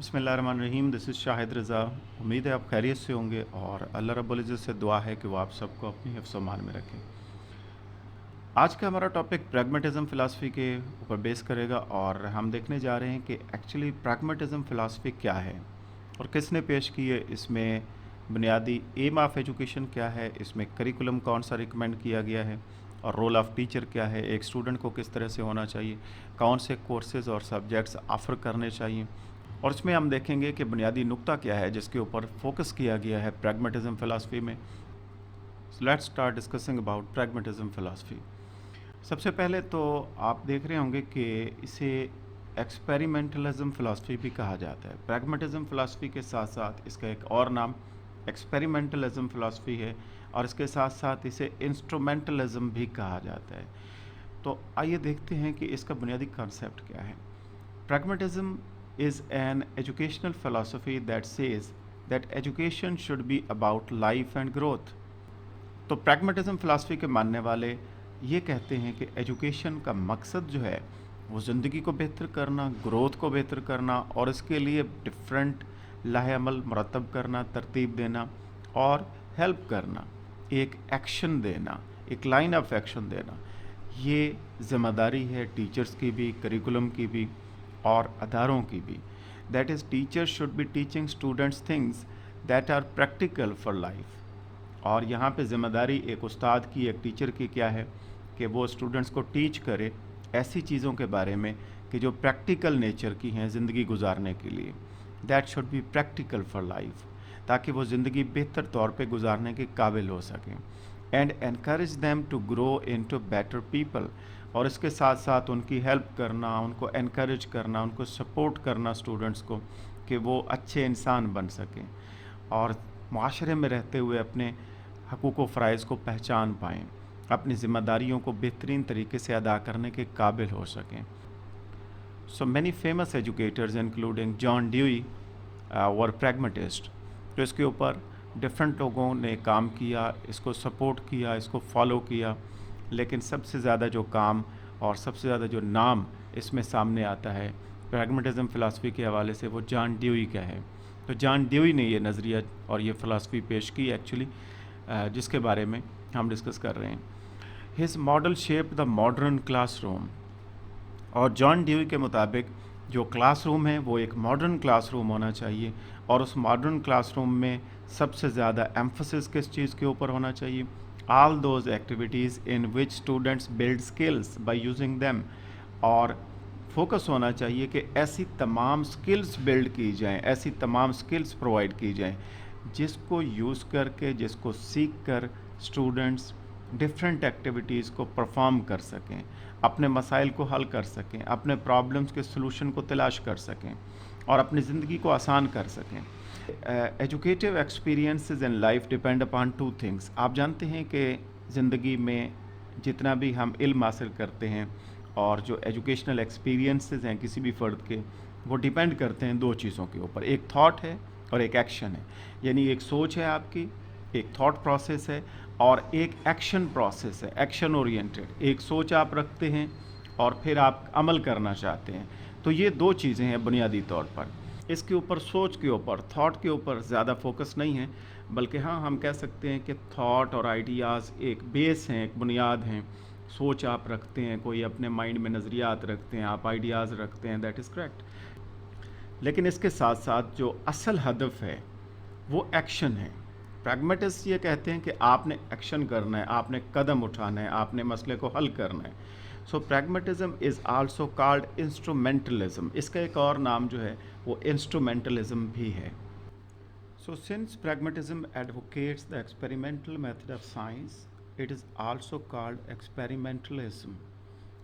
बिस्मिल्लाहिर्रहमानिर्रहीम। This is Shahid रज़ा। उम्मीद है आप खैरियत से होंगे और अल्लाह रब्बुल इज़्ज़त से दुआ है कि वो आप सबको अपनी हिफ्ज़ व मान में रखें। आज का हमारा टॉपिक प्रैग्मेटिज़म फ़िलासफ़ी के ऊपर बेस करेगा और हम देखने जा रहे हैं कि एक्चुअली प्रैग्मेटिज़म फ़िलासफ़ी क्या है और किसने पेश की है। इसमें बुनियादी एम ऑफ़ एजुकेशन क्या है, इसमें करिकुलम कौन सा रिकमेंड किया गया है और रोल ऑफ़ टीचर क्या है, एक स्टूडेंट को किस तरह से होना चाहिए, कौन से कोर्सेज़ और सब्जेक्ट्स ऑफ़र करने चाहिए, और इसमें हम देखेंगे कि बुनियादी नुक्ता क्या है जिसके ऊपर फोकस किया गया है प्रैग्मेटिज़म फ़िलासफ़ी में। So let's start discussing about pragmatism philosophy. सबसे पहले तो आप देख रहे होंगे कि इसे एक्सपेरिमेंटलिज़म फ़िलासफ़ी भी कहा जाता है। प्रैग्मेटिज़म फ़िलासफ़ी के साथ साथ इसका एक और नाम एक्सपेरिमेंटलिज़म फ़िलासफ़ी है और इसके साथ साथ इसे इंस्ट्रूमेंटलिज़म भी कहा जाता है। तो आइए देखते हैं कि इसका बुनियादी कॉन्सेप्ट क्या है। Pragmatism is an educational philosophy that says that education should be about life and growth. तो प्रैग्मेटिज्म फ़िलासफ़ी के मानने वाले ये कहते हैं कि एजुकेशन का मकसद जो है वो ज़िंदगी को बेहतर करना, ग्रोथ को बेहतर करना और इसके लिए डिफरेंट लाहे अमल मुरतब करना, तरतीब देना और हेल्प करना, एक एक्शन देना, एक लाइन ऑफ एक्शन देना। ये ज़िम्मेदारी है टीचर्स की भी, करिकुलम की भी और अदारों की भी। That is teachers should be teaching students things that are practical for life. और यहाँ पे ज़िम्मेदारी एक उस्ताद की, एक टीचर की क्या है कि वो स्टूडेंट्स को टीच करे ऐसी चीज़ों के बारे में कि जो प्रैक्टिकल नेचर की हैं ज़िंदगी गुजारने के लिए। That should be practical for life, ताकि वो ज़िंदगी बेहतर तौर पे गुजारने के काबिल हो सकें। And encourage them to grow into better people, और इसके साथ साथ उनकी हेल्प करना, उनको एनकरेज करना, उनको सपोर्ट करना स्टूडेंट्स को कि वो अच्छे इंसान बन सकें और माशरे में रहते हुए अपने हकूक़ व फ़राइज़ को पहचान पाएँ, अपनी ज़िम्मेदारियों को बेहतरीन तरीके से अदा करने के काबिल हो सकें। So many famous educators including John Dewey were pragmatist. तो इसके ऊपर डिफरेंट लोगों ने काम किया, इसको सपोर्ट किया, इसको फॉलो किया, लेकिन सबसे ज़्यादा जो काम और सबसे ज़्यादा जो नाम इसमें सामने आता है प्रैग्मेटिज़म फ़िलासफ़ी के हवाले से, वो जॉन ड्यूई का है। तो जॉन ड्यूई ने ये नज़रिया और ये फ़िलासफ़ी पेश की एक्चुअली, जिसके बारे में हम डिस्कस कर रहे हैं। His model shape the modern classroom. और जॉन ड्यूई के मुताबिक जो क्लासरूम है वो एक मॉडर्न क्लासरूम होना चाहिए और उस मॉडर्न क्लासरूम में सबसे ज़्यादा एम्फसिस किस चीज़ के ऊपर होना चाहिए? All those activities in which students build skills by using them. और फोकस होना चाहिए कि ऐसी तमाम स्किल्स बिल्ड की जाएं, ऐसी तमाम स्किल्स प्रोवाइड की जाएं जिसको यूज़ करके, जिसको सीख कर स्टूडेंट्स डिफरेंट एक्टिविटीज़ को परफॉर्म कर सकें, अपने मसाइल को हल कर सकें, अपने प्रॉब्लम्स के सलूशन को तलाश कर सकें और अपनी ज़िंदगी को आसान कर सकें। Educative experiences in life depend upon two things. आप जानते हैं कि ज़िंदगी में जितना भी हम इल्म हासिल करते हैं और जो एजुकेशनल एक्सपीरियंसेस हैं किसी भी फ़र्द के, वो डिपेंड करते हैं दो चीज़ों के ऊपर, एक थॉट है और एक एक्शन है। यानी एक सोच है आपकी, एक थॉट प्रोसेस है और एक एक्शन प्रोसेस है, एक्शन ओरिएंटेड। एक सोच आप रखते हैं और फिर आप अमल करना चाहते हैं। तो ये दो चीज़ें हैं बुनियादी तौर पर। इसके ऊपर, सोच के ऊपर, थॉट के ऊपर ज़्यादा फोकस नहीं है, बल्कि हाँ, हम कह सकते हैं कि थॉट और आइडियाज़ एक बेस हैं, एक बुनियाद हैं। सोच आप रखते हैं, कोई अपने माइंड में नज़रियात रखते हैं, आप आइडियाज़ रखते हैं, दैट इज़ करेक्ट। लेकिन इसके साथ साथ जो असल हदफ है वो एक्शन है। प्रैग्मेटिस्ट ये कहते हैं कि आपने एक्शन करना है, आपने कदम उठाना है, आपने मसले को हल करना है। सो प्रैग्मेटिज्म इज़ आल्सो कॉल्ड इंस्ट्रूमेंटलिज्म। इसका एक और नाम जो है वो इंस्ट्रूमेंटलिज्म भी है। So since pragmatism advocates the experimental method of science, it is also called experimentalism,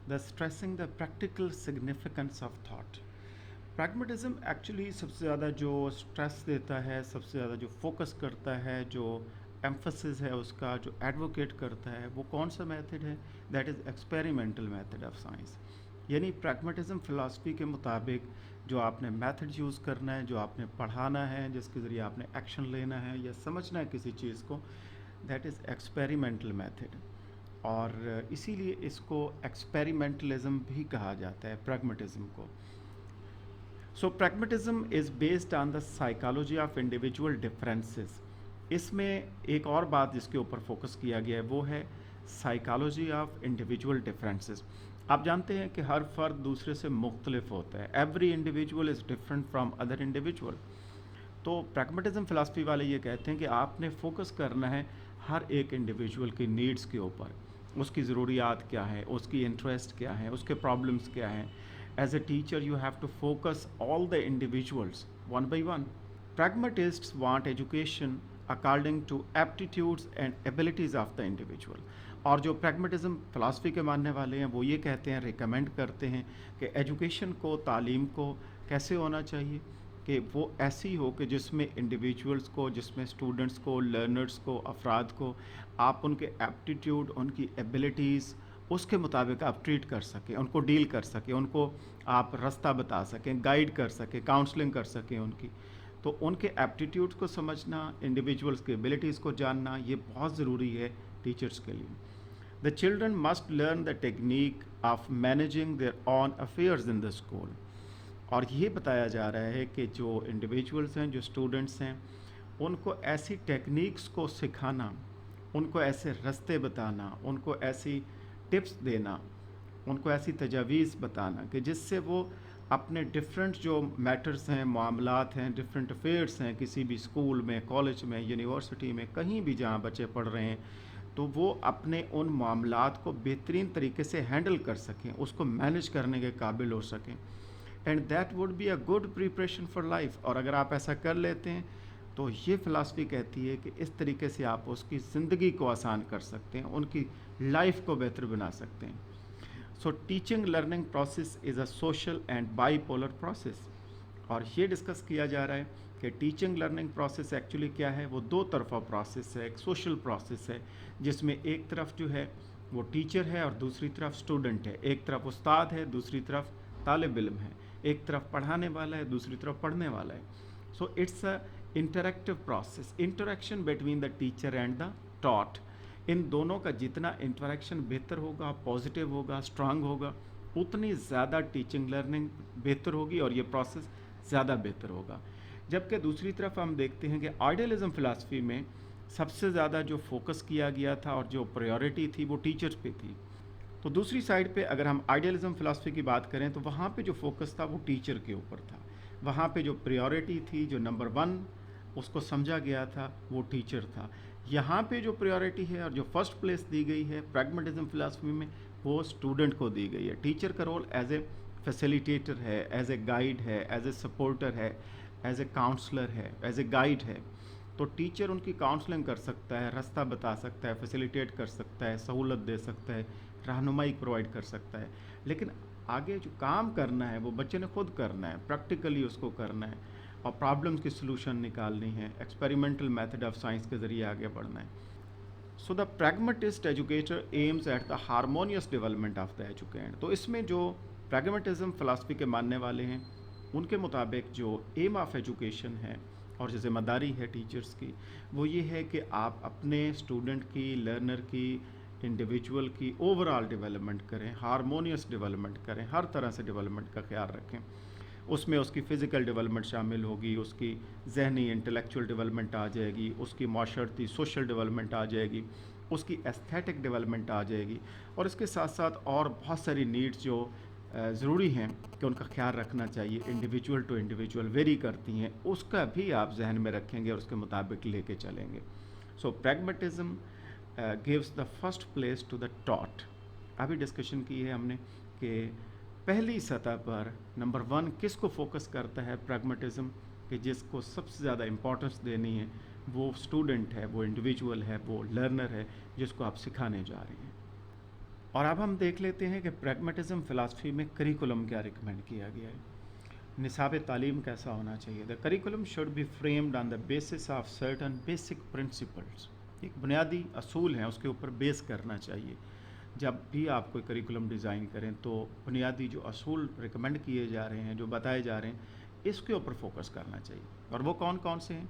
the stressing the practical significance of thought. Pragmatism actually सबसे ज़्यादा जो स्ट्रेस देता है, सबसे ज़्यादा जो फोकस करता है, जो एम्फसिस है उसका, जो एडवोकेट करता है, वो कौन सा मेथड है? That is experimental method of science. यानी प्रैग्मेटिज्म फ़िलासफ़ी के मुताबिक जो आपने मेथड यूज़ करना है, जो आपने पढ़ाना है, जिसके ज़रिए आपने एक्शन लेना है या समझना है किसी चीज़ को, दैट इज़ एक्सपेरिमेंटल मेथड। और इसीलिए इसको एक्सपेरिमेंटलिज्म भी कहा जाता है, प्रैग्मेटिज्म को। So pragmatism is based on the psychology of individual differences. इसमें एक और बात जिसके ऊपर फोकस किया गया है वो है साइकोलॉजी ऑफ इंडिविजुअल डिफरेंसेस। आप जानते हैं कि हर फर्द दूसरे से मुख्तलिफ होता है, every individual is different from other individual. तो प्रैग्मेटिज्म फ़िलासफ़ी वाले ये कहते हैं कि आपने फोकस करना है हर एक इंडिविजुअल की नीड्स के ऊपर, उसकी ज़रूरियात क्या है, उसकी इंटरेस्ट क्या है, उसके प्रॉब्लम्स क्या हैं। As a teacher you have to focus all the individuals one by one. Pragmatists want education according to aptitudes and abilities of the individual। और जो pragmatism philosophy के मानने वाले हैं वो ये कहते हैं, रिकमेंड करते हैं कि एजुकेशन को, तालीम को कैसे होना चाहिए कि वो ऐसी हो कि जिसमें इंडिविजुअल्स को, जिसमें स्टूडेंट्स को, लर्नर्स को, अफराद को आप उनके एप्टीट्यूड, उनकी एबिलिटीज़ उसके मुताबिक आप ट्रीट कर सकें, उनको डील कर सकें, उनको आप रास्ता बता सकें, गाइड कर सकें, काउंसलिंग कर सकें उनकी। तो उनके एप्टीट्यूड्स को समझना, इंडिविजुअल्स की एबिलिटीज़ को जानना, ये बहुत ज़रूरी है टीचर्स के लिए। The children must learn the technique of managing there on affairs in the school. और ये बताया जा रहा है कि जो इंडिविजुअल्स हैं, जो स्टूडेंट्स हैं, उनको ऐसी टेक्निक्स को सिखाना, उनको ऐसे रास्ते बताना, उनको ऐसी टिप्स देना, उनको ऐसी तजावीज़ बताना कि जिससे वो अपने डिफरेंट जो मैटर्स हैं, मामलात हैं, डिफरेंट अफेयर्स हैं, किसी भी स्कूल में, कॉलेज में, यूनिवर्सिटी में, कहीं भी जहाँ बच्चे पढ़ रहे हैं, तो वो अपने उन मामलात को बेहतरीन तरीके से हैंडल कर सकें, उसको मैनेज करने के काबिल हो सकें। And that would be a good preparation for life. और अगर आप ऐसा कर लेते हैं तो ये फ़िलासफ़ी कहती है कि इस तरीके से आप उसकी ज़िंदगी को आसान कर सकते हैं, उनकी लाइफ को बेहतर बना सकते हैं। So teaching learning process is a social and bipolar process. और ये डिस्कस किया जा रहा है कि टीचिंग लर्निंग प्रोसेस एक्चुअली क्या है। वो दो तरफा प्रोसेस है, एक सोशल प्रोसेस है जिसमें एक तरफ जो है वो टीचर है और दूसरी तरफ स्टूडेंट है, एक तरफ उस्ताद है, दूसरी तरफ तालिब इल्म है, एक तरफ पढ़ाने वाला है, दूसरी तरफ पढ़ने वाला है। So it's a interactive process, interaction between the teacher and the taught. इन दोनों का जितना इंटरेक्शन बेहतर होगा, पॉजिटिव होगा, स्ट्रांग होगा, उतनी ज़्यादा टीचिंग लर्निंग बेहतर होगी और ये प्रोसेस ज़्यादा बेहतर होगा। जबकि दूसरी तरफ हम देखते हैं कि आइडियलिज्म फ़िलासफ़ी में सबसे ज़्यादा जो फोकस किया गया था और जो प्रायोरिटी थी वो टीचर्स पे थी। तो दूसरी साइड पे अगर हम आइडियलिज्म फ़िलासफ़ी की बात करें तो वहाँ पे जो फोकस था वो टीचर के ऊपर था। वहाँ पे जो प्रायोरिटी थी, जो नंबर वन उसको समझा गया था, वो टीचर था। यहाँ पे जो प्रायोरिटी है और जो फर्स्ट प्लेस दी गई है प्रैग्मेटिज्म फ़िलासफ़ी में, वो स्टूडेंट को दी गई है। टीचर का रोल एज ए फैसिलिटेटर है, एज ए गाइड है, एज ए सपोर्टर है, एज ए काउंसलर है, एज ए गाइड है। तो टीचर उनकी काउंसलिंग कर सकता है, रास्ता बता सकता है, फैसिलिटेट कर सकता है, सहूलत दे सकता है, रहनुमाई प्रोवाइड कर सकता है। लेकिन आगे जो काम करना है वो बच्चे ने खुद करना है, प्रैक्टिकली उसको करना है और प्रॉब्लम्स की सलूशन निकालनी है, एक्सपेरिमेंटल मेथड ऑफ साइंस के ज़रिए आगे बढ़ना है। So the pragmatist educator aims at the harmonious development of the educand. तो इसमें जो प्रैग्मेटिज्म फ़िलासफ़ी के मानने वाले हैं उनके मुताबिक जो एम ऑफ एजुकेशन है और जो ज़िम्मेदारी है टीचर्स की, वो ये है कि आप अपने स्टूडेंट की, लर्नर की, इंडिविजुअल की ओवरऑल डेवलपमेंट करें, हारमोनियस डेवलपमेंट करें, हर तरह से डेवलपमेंट का ख्याल रखें। उसमें उसकी फ़िज़िकल डेवलपमेंट शामिल होगी, उसकी जहनी इंटेलेक्चुअल डेवलपमेंट आ जाएगी, उसकी माशरती सोशल डेवलपमेंट आ जाएगी, उसकी एस्थेटिक डेवलपमेंट आ जाएगी और इसके साथ साथ और बहुत सारी नीड्स जो ज़रूरी हैं कि उनका ख्याल रखना चाहिए, इंडिविजुअल टू इंडिविजुअल वेरी करती हैं, उसका भी आप जहन में रखेंगे और उसके मुताबिक लेके चलेंगे। So pragmatism gives the first place to the taught. अभी डिस्कशन की है हमने कि पहली सतह पर नंबर वन किसको फोकस करता है प्रैग्मेटिज्म, कि जिसको सबसे ज़्यादा इम्पोर्टेंस देनी है वो स्टूडेंट है, वो इंडिविजुअल है, वो लर्नर है जिसको आप सिखाने जा रहे हैं। और अब हम देख लेते हैं कि प्रैग्मेटिज्म फ़िलासफ़ी में करिकुलम क्या रिकमेंड किया गया है, निसाब तालीम कैसा होना चाहिए। The curriculum should be framed on the basis of certain basic principles. एक बुनियादी असूल हैं, उसके ऊपर बेस करना चाहिए। जब भी आप कोई करिकुलम डिज़ाइन करें तो बुनियादी जो असूल रिकमेंड किए जा रहे हैं, जो बताए जा रहे हैं, इसके ऊपर फोकस करना चाहिए। और वो कौन कौन से हैं?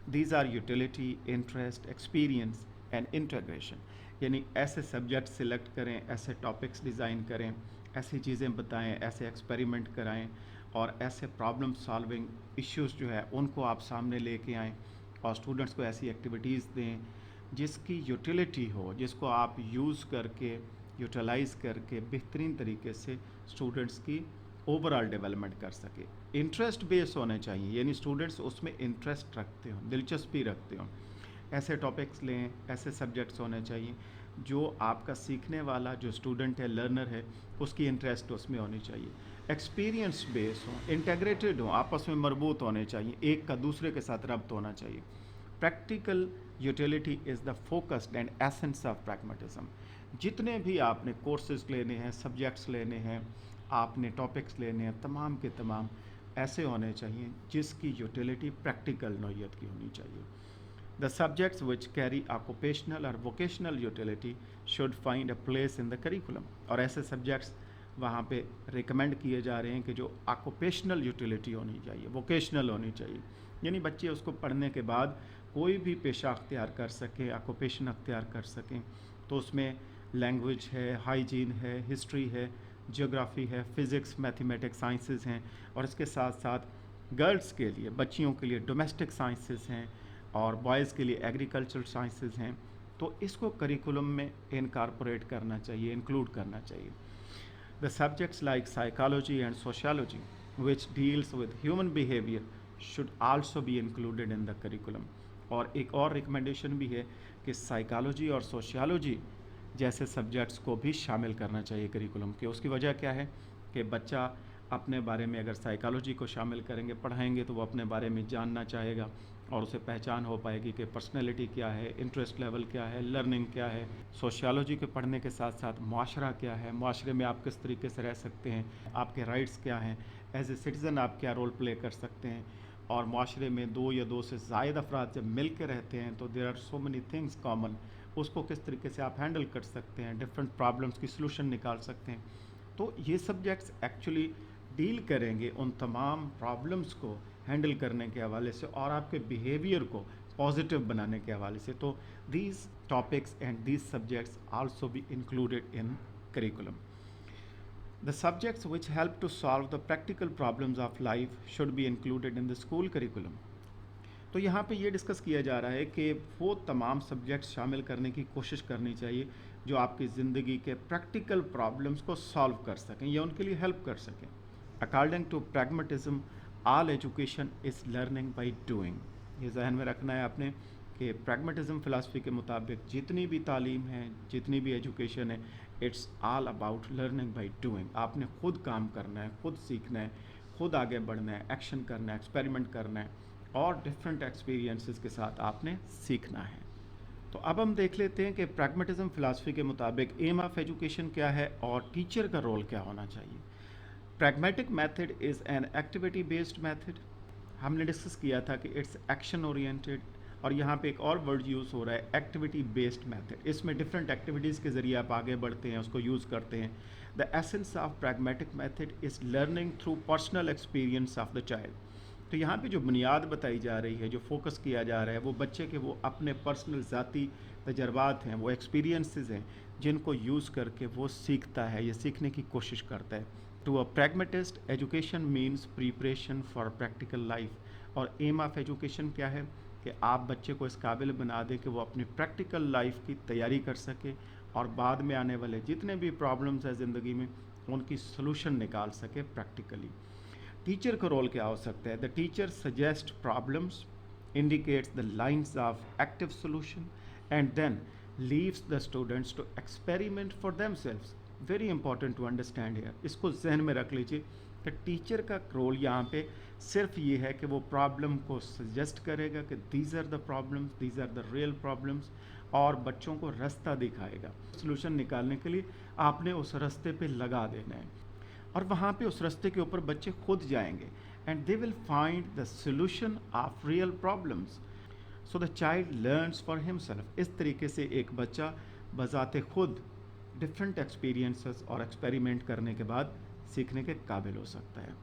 These are utility, interest, experience and integration. यानी ऐसे सब्जेक्ट सिलेक्ट करें, ऐसे टॉपिक्स डिज़ाइन करें, ऐसी चीज़ें बताएं, ऐसे एक्सपेरिमेंट कराएं और ऐसे प्रॉब्लम सॉल्विंग इश्यूज़ जो है उनको आप सामने लेके आएँ और स्टूडेंट्स को ऐसी एक्टिविटीज़ दें जिसकी यूटिलिटी हो, जिसको आप यूज़ करके यूटिलाइज़ करके बेहतरीन तरीके से स्टूडेंट्स की ओवरऑल डेवलपमेंट कर सके। इंटरेस्ट बेस होने चाहिए, यानी स्टूडेंट्स उसमें इंटरेस्ट रखते हों, दिलचस्पी रखते हों। ऐसे टॉपिक्स लें, ऐसे सब्जेक्ट्स होने चाहिए जो आपका सीखने वाला जो स्टूडेंट है, लर्नर है, उसकी इंटरेस्ट उसमें होनी चाहिए। एक्सपीरियंस बेस हो, इंटेग्रेटेड हो, आपस में मरबूत होने चाहिए, एक का दूसरे के साथ रब्त होना चाहिए। Practical utility is the focused and essence of pragmatism. जितने भी आपने कोर्सेज लेने हैं, सब्जेक्ट्स लेने हैं, आपने टॉपिक्स लेने हैं, तमाम के तमाम ऐसे होने चाहिए जिसकी यूटिलिटी प्रैक्टिकल नौइयत की होनी चाहिए। The subjects which carry occupational or vocational utility should find a place in the curriculum. और ऐसे सब्जेक्ट्स वहाँ पे रिकमेंड किए जा रहे हैं कि जो ऑक्यूपेशनल यूटिलिटी होनी चाहिए, वोकेशनल होनी चाहिए, यानी बच्चे उसको पढ़ने के बाद कोई भी पेशा अख्तियार कर सकें, ऑक्यूपेशन अख्तियार कर सकें। तो उसमें लैंग्वेज है, हाइजीन है, हिस्ट्री है, जियोग्राफी है, फ़िज़िक्स, मैथमेटिक्स, साइंसेस हैं, और इसके साथ साथ गर्ल्स के लिए, बच्चियों के लिए डोमेस्टिक साइंसेस हैं और बॉयज़ के लिए एग्रीकल्चरल साइंसेस हैं। तो इसको करिकुलम में इनकॉर्पोरेट करना चाहिए, इंक्लूड करना चाहिए। The subjects like psychology and sociology which deals with human behaviour should also be included in the curriculum. और एक और रिकमेंडेशन भी है कि साइकोलॉजी और सोशियोलॉजी जैसे सब्जेक्ट्स को भी शामिल करना चाहिए करिकुलम के। उसकी वजह क्या है कि बच्चा अपने बारे में अगर साइकोलॉजी को शामिल करेंगे, पढ़ाएंगे, तो वो अपने बारे में जानना चाहेगा और उसे पहचान हो पाएगी कि पर्सनैलिटी क्या है, इंटरेस्ट लेवल क्या है, लर्निंग क्या है। सोशियोलॉजी के पढ़ने के साथ साथ मुआशरा क्या है, मुआशरे में आप किस तरीके से रह सकते हैं, आपके राइट्स क्या हैं, एज ए सिटीज़न आप क्या रोल प्ले कर सकते हैं। और मुआशरे में दो या दो से ज़ायद अफराद जब मिल के रहते हैं तो there are so many things common, उसको किस तरीके से आप हैंडल कर सकते हैं, डिफरेंट प्रॉब्लम्स की सलूशन निकाल सकते हैं। तो ये सब्जेक्ट्स एक्चुअली डील करेंगे उन तमाम प्रॉब्लम्स को हैंडल करने के हवाले से और आपके बिहेवियर को पॉजिटिव बनाने के हवाले से। तो these topics and these subjects also be included in curriculum. The subjects which help to solve the practical problems of life should be included in the school curriculum. तो यहाँ पे ये डिस्कस किया जा रहा है कि वो तमाम सब्जेक्ट्स शामिल करने की कोशिश करनी चाहिए जो आपकी ज़िंदगी के प्रैक्टिकल प्रॉब्लम्स को सॉल्व कर सकें या उनके लिए हेल्प कर सकें। According to pragmatism all education is learning by doing. ये जहन में रखना है आपने कि प्रैग्मेटिज्म फ़िलासफ़ी के मुताबिक जितनी भी तालीम है, जितनी भी एजुकेशन है, it's all about learning by doing. आपने खुद काम करना है, खुद सीखना है, खुद आगे बढ़ना है, एक्शन करना है, एक्सपेरिमेंट करना है और डिफरेंट एक्सपीरियंसेस के साथ आपने सीखना है। तो अब हम देख लेते हैं कि प्रैग्मेटिज्म फ़िलासफ़ी के मुताबिक एम ऑफ एजुकेशन क्या है और टीचर का रोल क्या होना चाहिए। Pragmatic method is an activity based method. हमने डिस्कस किया था कि इट्स एक्शन ओरिएंटेड, और यहाँ पे एक और वर्ड यूज़ हो रहा है एक्टिविटी बेस्ड मेथड। इसमें डिफरेंट एक्टिविटीज़ के ज़रिए आप आगे बढ़ते हैं, उसको यूज़ करते हैं। The essence of pragmatic method is learning through personal experience of the child. तो यहाँ पे जो बुनियाद बताई जा रही है, जो फोकस किया जा रहा है, वो बच्चे के वो अपने पर्सनल ज़ाती तजर्बात हैं, वो एक्सपीरियंसेस हैं जिनको यूज़ करके वो सीखता है या सीखने की कोशिश करता है। To a pragmatist education means preparation for practical life. और एम ऑफ एजुकेशन क्या है कि आप बच्चे को इस काबिल बना दें कि वो अपनी प्रैक्टिकल लाइफ की तैयारी कर सके और बाद में आने वाले जितने भी प्रॉब्लम्स हैं ज़िंदगी में उनकी सलूशन निकाल सके प्रैक्टिकली। टीचर का रोल क्या हो सकता है? The teacher suggest problems, indicates the lines of active solution and then leaves the students to experiment for themselves. Very important to understand here, इसको जहन में रख लीजिए कि टीचर का रोल यहाँ पे सिर्फ ये है कि वो प्रॉब्लम को सजेस्ट करेगा कि these are the problems, these are the real problems, और बच्चों को रास्ता दिखाएगा। सोल्यूशन निकालने के लिए आपने उस रास्ते पे लगा देना है और वहाँ पे उस रास्ते के ऊपर बच्चे खुद जाएंगे and they will find the solution of real problems. So the child learns for himself. इस तरीके से एक बच्चा बजाते खुद डिफरेंट एक्सपीरियंसेस और एक्सपेरिमेंट करने के बाद सीखने के काबिल हो सकता है।